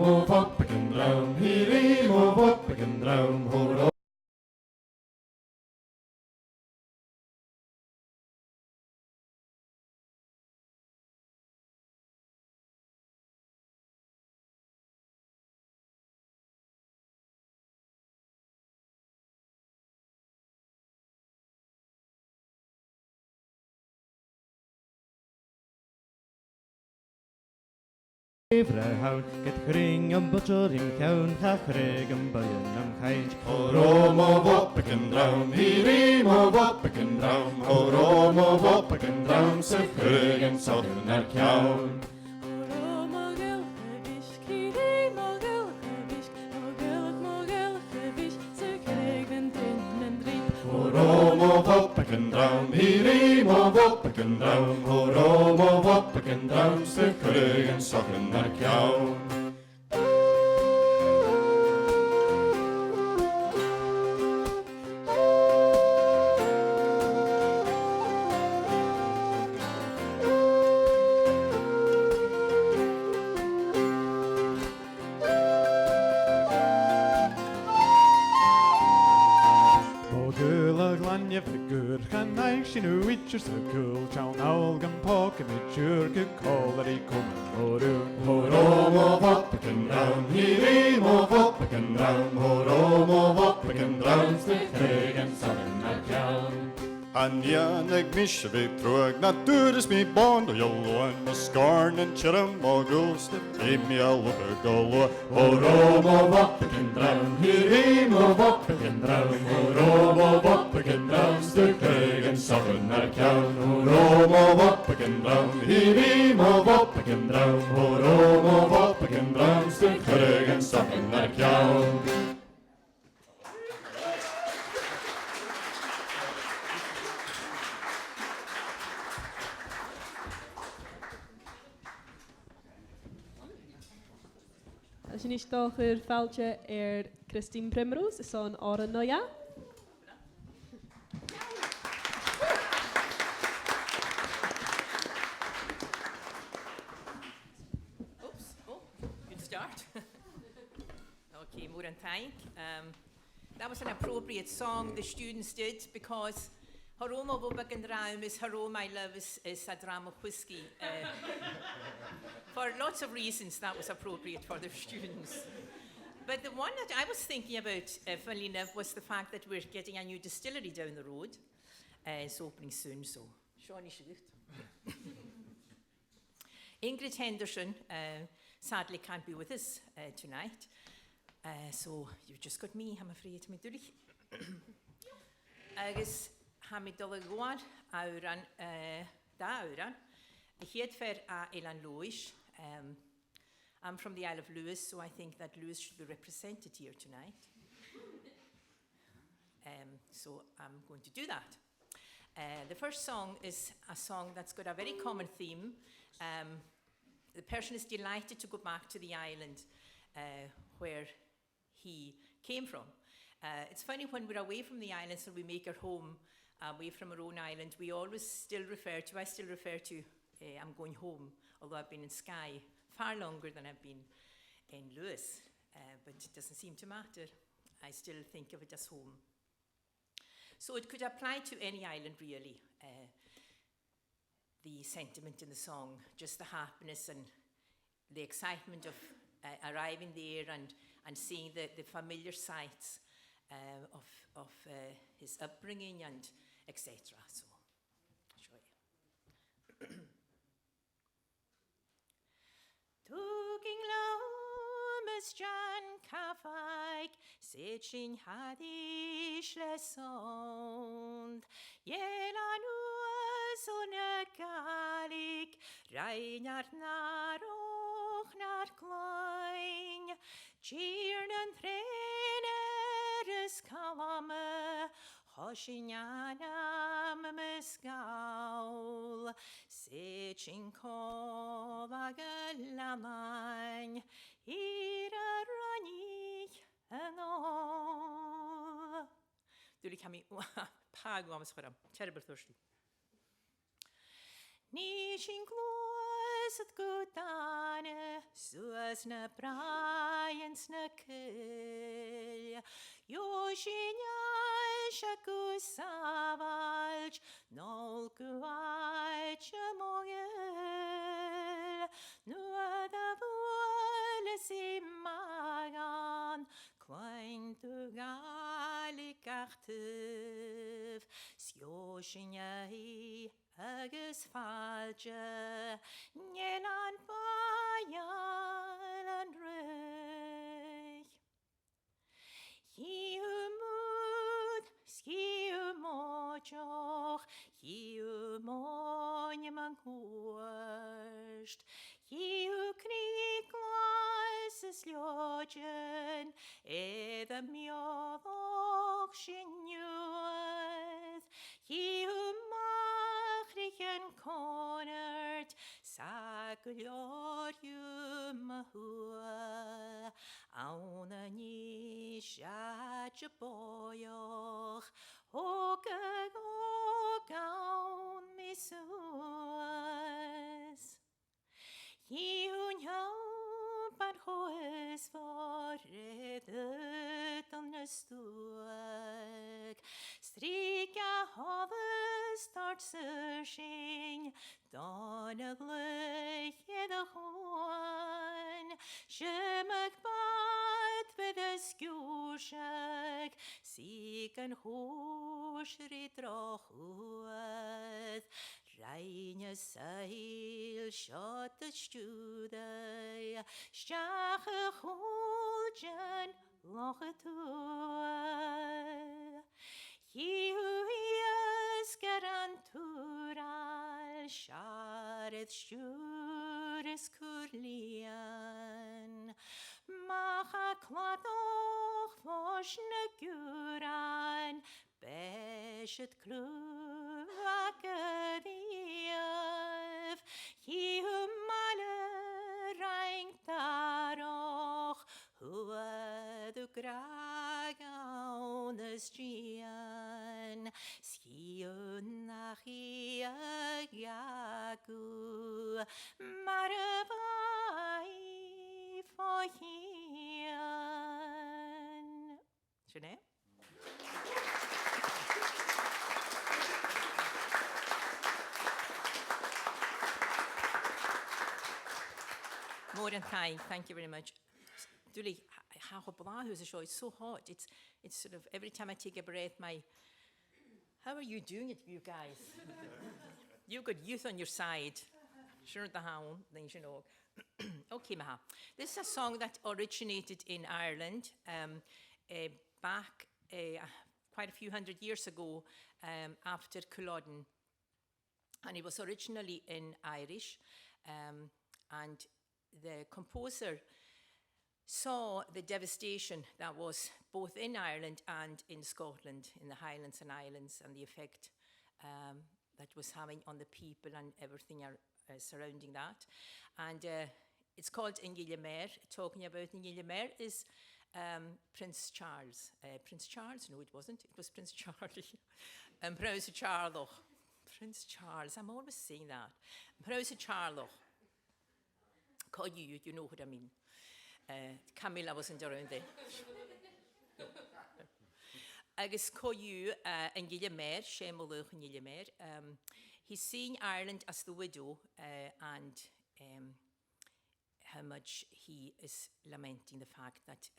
move up and down, he move up and down, horo. Vrehaun, get ring and butcher in count, half rig and bayon and kind. Horo move up and down, he move up and down, horo move up and down, se krigen sådden är kjaun. Horo move up and down, he move up and down, horo move up and down, se krigen sådden är kjaun. Witchers a cool town algan pocket me church call that he come horo move up and down, he move up and down, horo move up and down, stick krigen sådden är kjaun. Anjanig mische vi trög naturens mi bond och jag lån med skarnen chrum och gulste i all uppe golo. Horo move up and down, he move up and down, horo move up and down, stick krigen sådden är kjaun. Horo move up and down, he move up and down, horo move up and down, stick krigen sådden är kjaun. Sin is dochur fáilte Christine Primrose is an ára noia. Oops, good start. Okay, Mòr Ostaig. That was an appropriate song the students did because Haro mo bobag and raum is Haro my love is a dram of whiskey. For lots of reasons that was appropriate for the students. But the one that I was thinking about, funnily enough, was the fact that we're getting a new distillery down the road. It's opening soon, so Shawnee should. Ingrid Henderson sadly can't be with us tonight. So you've just got me, I'm afraid, me dúrich. Agus ha mi dul goad auran da auran. Hier fer a Oileanach. I'm from the Isle of Lewis, so I think that Lewis should be represented here tonight. So I'm going to do that. The first song is a song that's got a very common theme. The person is delighted to go back to the island where he came from. It's funny when we're away from the island, so we make our home away from our own island, I still refer to, I'm going home, although I've been in Skye far longer than I've been in Lewis, but it doesn't seem to matter. I still think of it as home. So it could apply to any island, really. The sentiment in the song, just the happiness and the excitement of arriving there and seeing the familiar sights of his upbringing and etc. So, I'll show you. Tuging laumes Jan Kafaik, Sitching Hadish Lesond, Yelanus Unegalik, Reinhard Naroch Nar Klein, Cheernen Treneres Kalame, Hoshinyanam Mesgaul, Sitching Kovagalamang, Ira Rani and all. Do you come in? Pag was for a terrible thirsty. Nishin Glois Soos het godane, soos na braaiens na kul. Joshiniaisha gusavalj, nol guaitja mogel. Nua da voles I magan, klein tu galik achtuv. Sjoshinjai agus falja, njelan bajan an reich. Hiu moed, skiu mojoch, hiu monje man hoorst. Hiu kniklas is ljojen, the mjovoch shinjueth. Hiu machrichen konert, saglorium mahua. Auna ni shatje boyoch, hogag ogaun misuas. Hiu njau par hoes forredet an nestuag. Strika haves start searching, dan het lichtje de hoorn. Shemag bad with a skjushag, siken hoosri drochuad. Reine seil shot the stude, stache holjen lochetua. Hiuias garantural, sharet stures kurlian. Macha kladoch voshne guran, beshet klug akadiev. Hiu male reing daroch, hua du gragaun es gian. Skiu nach iagu, maravai fohian. Sinead? More than kind, thank you very much. Dúli, how is a show? It's so hot. It's sort of every time I take a breath, how are you doing it, you guys? You've got youth on your side. Sure, the hound, then you know. Okay, Maha. This is a song that originated in Ireland back quite a few hundred years ago after chlàradh. And it was originally in Irish. And the composer saw the devastation that was both in Ireland and in Scotland, in the Highlands and Islands, and the effect that was having on the people and everything surrounding that. And it's called Oileanach. Talking about Oileanach is Prince Charles. Prince Charles? No, it wasn't. It was Prince Charlie. Prince Charles. Prince Charles. I'm always saying that. Prince Charles. You know what I mean. Camilla wasn't around there. Agus coiú an Oileanach, Seo Pàirt an Oileanach. He's seeing Ireland as the widow and how much he is lamenting the fact that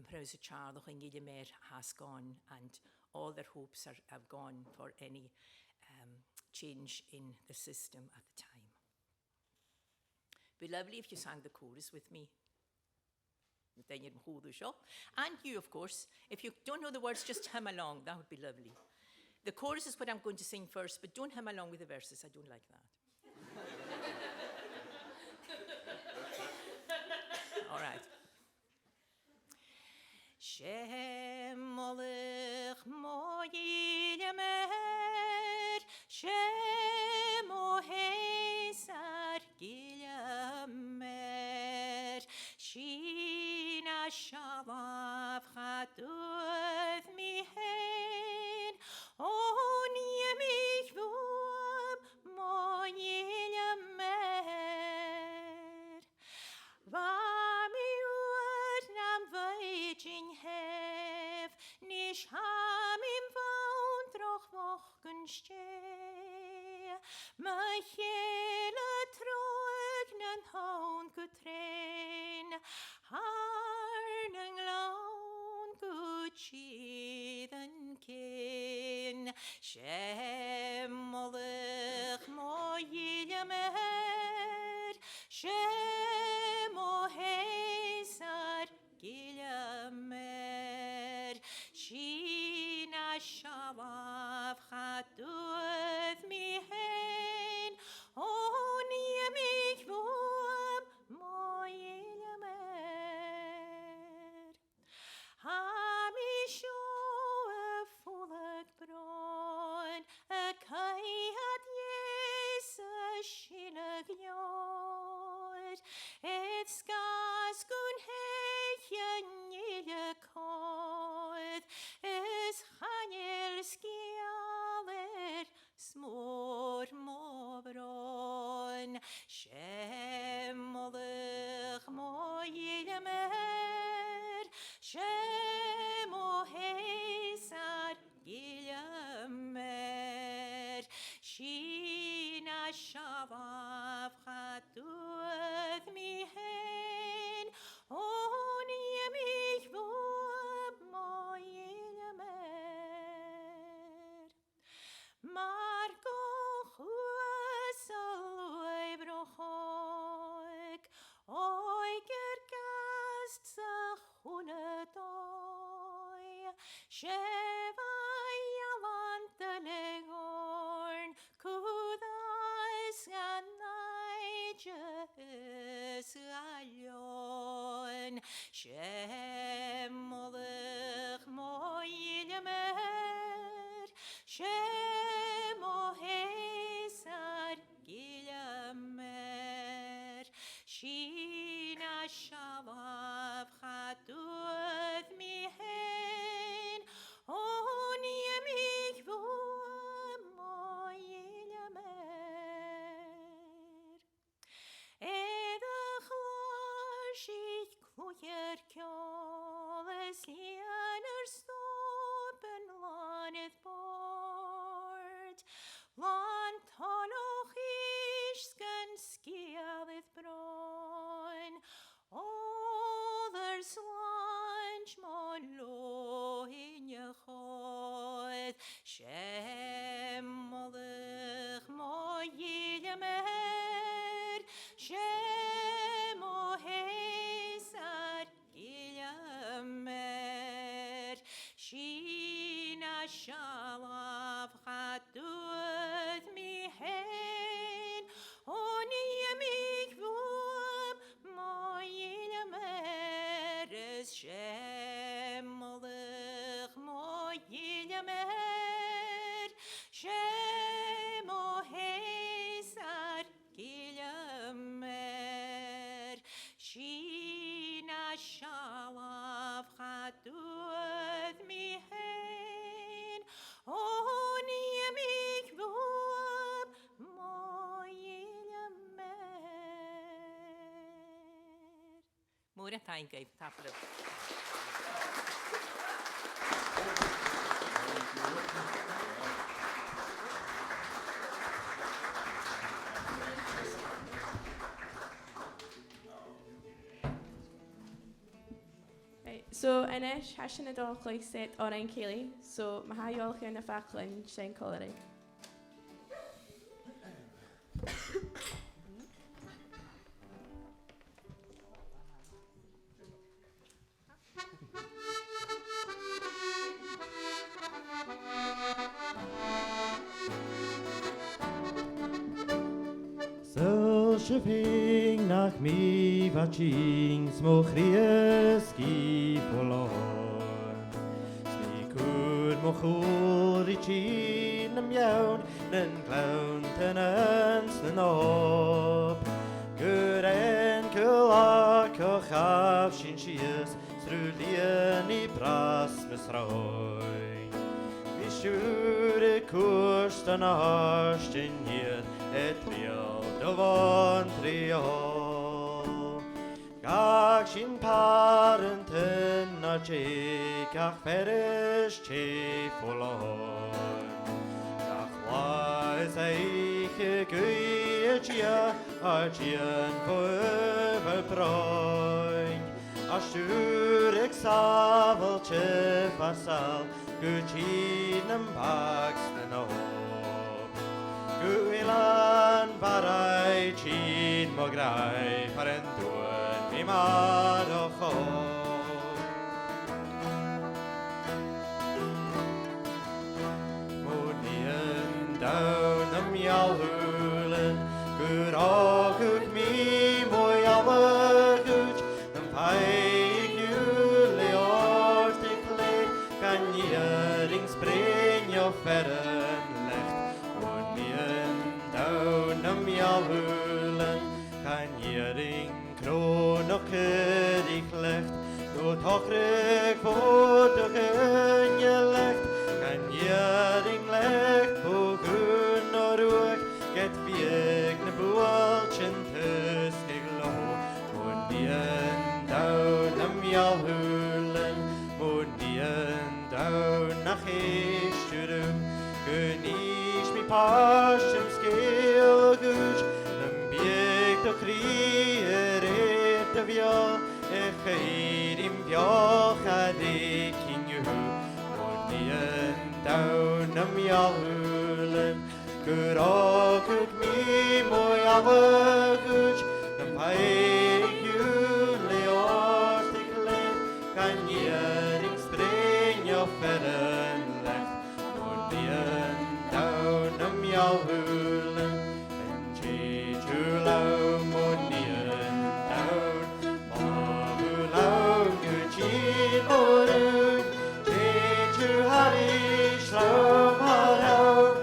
Prince Charles an Oileanach has gone and all their hopes have gone for any change in the system at the time. It'd be lovely if you sang the chorus with me. Then you'd hold the shop. And you, of course. If you don't know the words, just hum along. That would be lovely. The chorus is what I'm going to sing first, but don't hum along with the verses. I don't like that. All right. Seo Mòr Ostaig, Seo Pàirt, Sheena Shabbat Chadud mi hen, on ye mich vom Oileanach. stay. My hele trog nan hound good train. Harning lawn good cheathen kin. Shemolich mo yilmer. Shemo heisar gilmer. Sheena shavav chatuth mi hen. On yemich vuam mo yilmer. Hamisho a fullak bron. A kaihat yes a shilag yod. Et skas gun hechen yile koth. Es chanel skialer smor mo bron. Shemolich mo yilmer. Shemo heisar gilmer. Sheena shavav chatuth mi hen. On yemich vuam mo yilmer. Marco chuasaloi brochoik. Oiger gast sa chunatoi. Sheva yalantalegorn. Kudas ganaiges alion. Shemolich mo yilmer. Shemo heisar gilmer. Sheena shavav chatuth mi hen. On yemich vuam mo yilmer. Edach loshich kluyer kjoles liener stoppen lanet bort. Lan tanoch ishsken skialith bron. Others lunch mon lo in your chod. Shemolich mo yilmer. Shemo heisar gilmer. Sheena shalav chatuth mi hen. On yemich vuam mo yilmer. Es shemolich mo yilmer. Shemo heisar gilmer. Sheena shalav chatuth mi hen. On yemich vuam mo yilmer. Mòr Ostaig gave taplo. Right, so inis hashin a dóchlaigh set o'r ein ceili, so mae ha iolch yn y ffaclyn sy'n chlàradh. Shipping nach mi vaching smo chrieski polor. Smi mo chwr I chin am iawn Nyn glawn ten ans nyn op Gyren cylach o chaf sy'n sias Srwlien I bras mysroi Vi siŵr y cwrs dan arst yn hir Et triol do von triol Gach sy'n parent yn a che Gach feres che folon Gach is eiche gwydia a dian fwyf broin. A siwr ag safel chif a sal gwytyn yn bags yn o hob. Gwylan farai chyn mo grau par yn dŵn mi mar o chob. Down am Yalhulen, good all good me, moy Yalhuch, and pike you lay ortic late, can yearing spring your ferren left, one down am Yalhulen, can yearing crone of curdig left, no talk for the gun you left, can yearing left. Get vieg na bualchin tustig lo, Mundian down am Yalhulen, Mundian down nach Ishturum, Gunish mi pashim scale guj, nam bieg to krier et of ya, Echairim bioch ade king you, Mundian down am Yalhulen. Good all good me, moy avaguch, the pike you lay ortic left, can yearing spring your ferren left, Mundian down am Yalhulen, and chiùil Mundian down, Mahulau guchin orun, chiùil harish lam harau.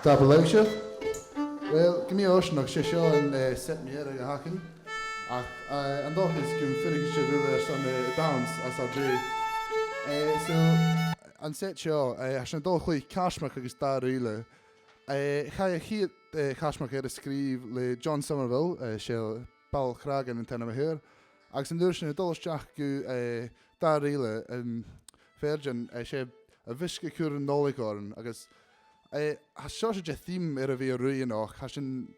Barrachd. Well, give me a ocean of Seo and set me here a hacking. And that is going to finish the on dance as I do. So, and set Seo, I should do a cashmark against that really. I hear cashmark here to scrive le John Somerville, Seo Pàirt and ten of here. I can do a dollar jack go that really Virgin, Seo a Vishka Kurin Noligorn, I guess. Has such a theme er vi Oileanach. Has sin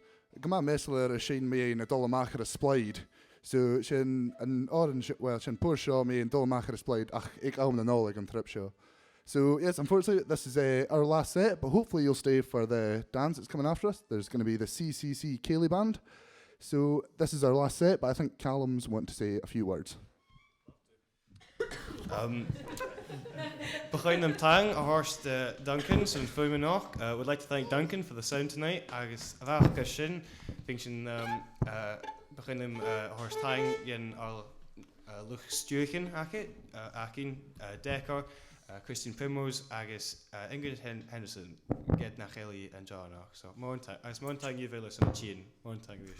gama mesler sin me in a dollarmacher splayed. So sin an orange well sin poor show me in dollarmacher splayed. Ach ik own the knowledge on trip show. So yes, unfortunately this is our last set, but hopefully you'll stay for the dance that's coming after us. There's going to be the CEANGLAICHEAN band. So this is our last set, but I think Callum's want to say a few words. Behind them tang, a horse Duncan, so Oileanach. Would like to thank Duncan for the sound tonight. Agus avaka shin, thinking behind them horse tang yen al luch stuchen akin Decker, Christian Primrose, agus Ingrid Henderson, get nacheli and John. So more tang you villas and chin, more tang you.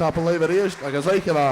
Stop a live éis agus éice bha.